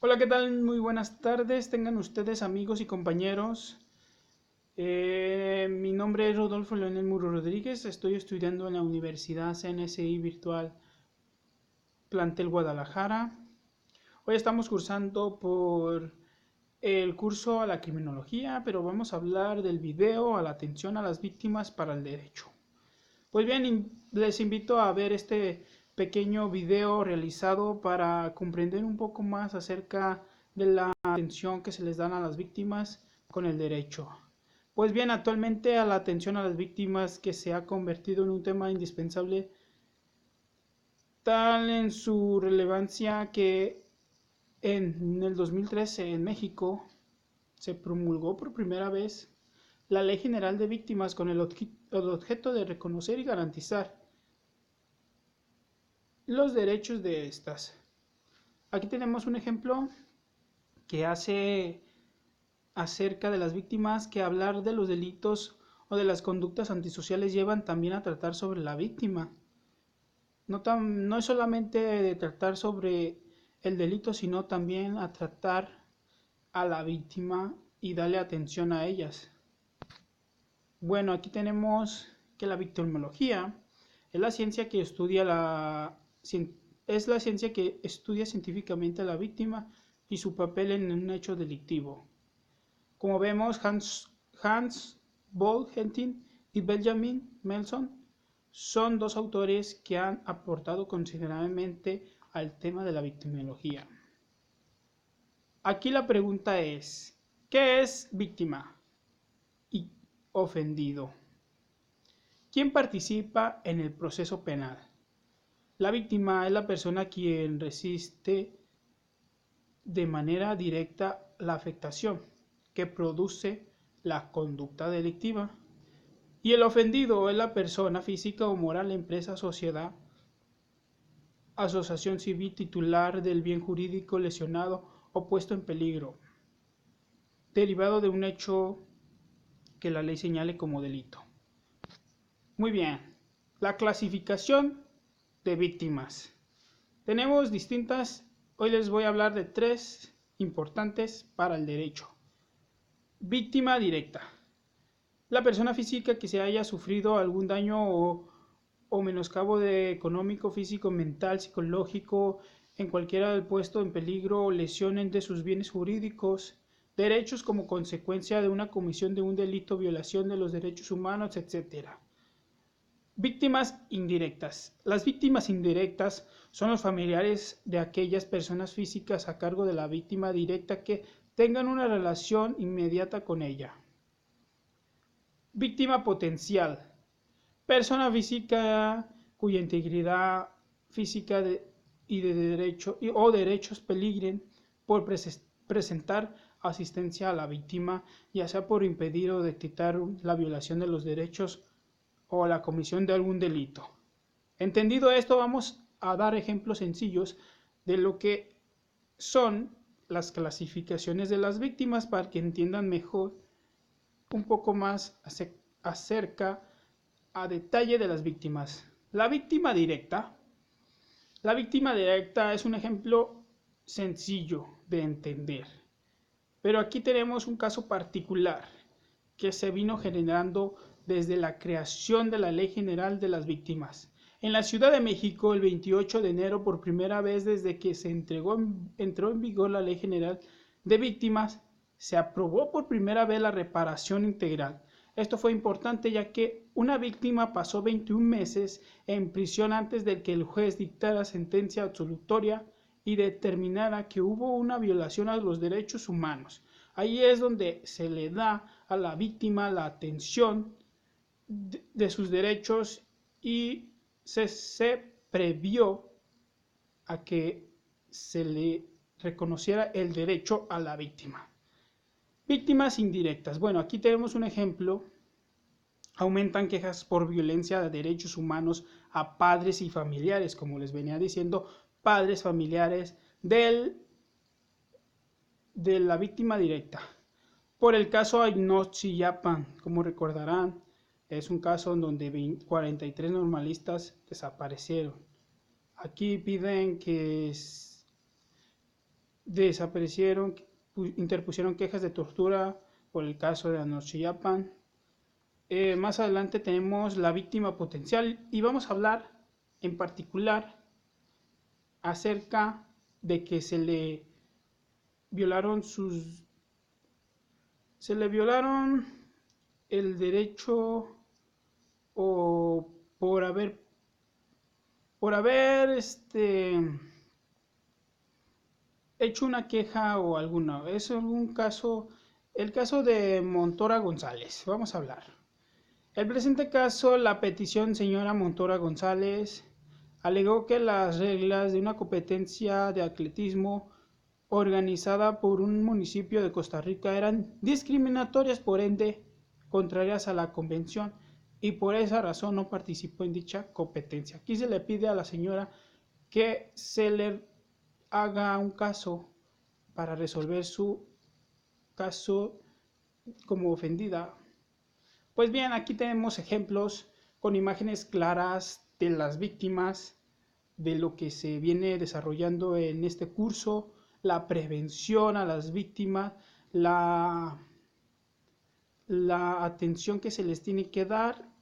Hola, ¿qué tal? Muy buenas tardes. Tengan ustedes amigos y compañeros. Mi nombre es Rodolfo Leonel Muro Rodríguez. Estoy estudiando en la Universidad CNSI Virtual Plantel Guadalajara. Hoy estamos cursando por el curso a la criminología, pero vamos a hablar del video a la atención a las víctimas para el derecho. Pues bien, les invito a ver este pequeño video realizado para comprender un poco más acerca de la atención que se les dan a las víctimas con el derecho. Pues bien, actualmente a la atención a las víctimas que se ha convertido en un tema indispensable tal en su relevancia que en el 2013 en México se promulgó por primera vez la Ley General de Víctimas con el objeto de reconocer y garantizar los derechos de estas. Aquí tenemos un ejemplo que hace acerca de las víctimas que hablar de los delitos o de las conductas antisociales llevan también a tratar sobre la víctima. No es solamente de tratar sobre el delito, sino también a tratar a la víctima y darle atención a ellas. Bueno, aquí tenemos que la victimología es la ciencia que estudia científicamente a la víctima y su papel en un hecho delictivo. Como vemos, Hans Boll-Henting y Benjamin Melson son dos autores que han aportado considerablemente al tema de la victimología. Aquí la pregunta es, ¿qué es víctima y ofendido? ¿Quién participa en el proceso penal? La víctima es la persona quien resiste de manera directa la afectación que produce la conducta delictiva. Y el ofendido es la persona física o moral, empresa, sociedad, asociación civil titular del bien jurídico lesionado o puesto en peligro, derivado de un hecho que la ley señale como delito. Muy bien, la clasificación de víctimas. Tenemos distintas, hoy les voy a hablar de tres importantes para el derecho. Víctima directa. La persona física que se haya sufrido algún daño o menoscabo de económico, físico, mental, psicológico, en cualquiera del puesto en peligro o lesiones de sus bienes jurídicos, derechos como consecuencia de una comisión de un delito, violación de los derechos humanos, etc. Víctimas indirectas. Las víctimas indirectas son los familiares de aquellas personas físicas a cargo de la víctima directa que tengan una relación inmediata con ella. Víctima potencial. Persona física cuya integridad física o derechos peligren por presentar asistencia a la víctima, ya sea por impedir o detectar la violación de los derechos o la comisión de algún delito. Entendido esto, vamos a dar ejemplos sencillos de lo que son las clasificaciones de las víctimas para que entiendan mejor un poco más acerca a detalle de las víctimas. La víctima directa. La víctima directa es un ejemplo sencillo de entender. Pero aquí tenemos un caso particular que se vino generando desde la creación de la Ley General de las Víctimas. En la Ciudad de México, el 28 de enero, por primera vez desde que se entró en vigor la Ley General de Víctimas, se aprobó por primera vez la reparación integral. Esto fue importante ya que una víctima pasó 21 meses en prisión antes de que el juez dictara sentencia absolutoria y determinara que hubo una violación a los derechos humanos. Ahí es donde se le da a la víctima la atención de sus derechos y se previó a que se le reconociera el derecho a la víctima. Víctimas indirectas. Bueno, aquí tenemos un ejemplo. Aumentan quejas por violencia de derechos humanos a padres y familiares, como les venía diciendo, padres, familiares de la víctima directa. Por el caso Ayotzinapa, como recordarán, es un caso en donde 43 normalistas desaparecieron. Aquí piden que desaparecieron, interpusieron quejas de tortura por el caso de Anochyapan. Más adelante tenemos la víctima potencial y vamos a hablar en particular acerca de que violaron se le violaron el derecho o por haber hecho una queja o alguna. Es algún caso, el caso de Montora González. Vamos a hablar. El presente caso, la petición señora Montora González alegó que las reglas de una competencia de atletismo organizada por un municipio de Costa Rica eran discriminatorias, por ende contrarias a la convención, y por esa razón no participó en dicha competencia. Aquí se le pide a la señora que se le haga un caso para resolver su caso como ofendida. Pues bien, aquí tenemos ejemplos con imágenes claras de las víctimas, de lo que se viene desarrollando en este curso, la prevención a las víctimas, la atención que se les tiene que dar,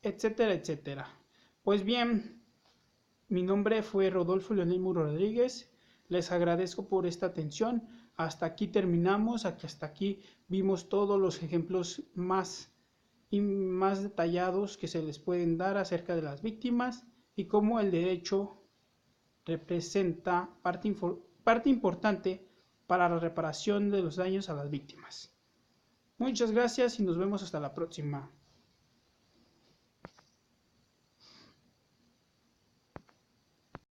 etcétera, etcétera. Pues bien, mi nombre fue Rodolfo Leonel Muro Rodríguez. Les agradezco por esta atención. Hasta aquí terminamos. Hasta aquí vimos todos los ejemplos más detallados que se les pueden dar acerca de las víctimas y cómo el derecho representa parte importante para la reparación de los daños a las víctimas. Muchas gracias y nos vemos hasta la próxima.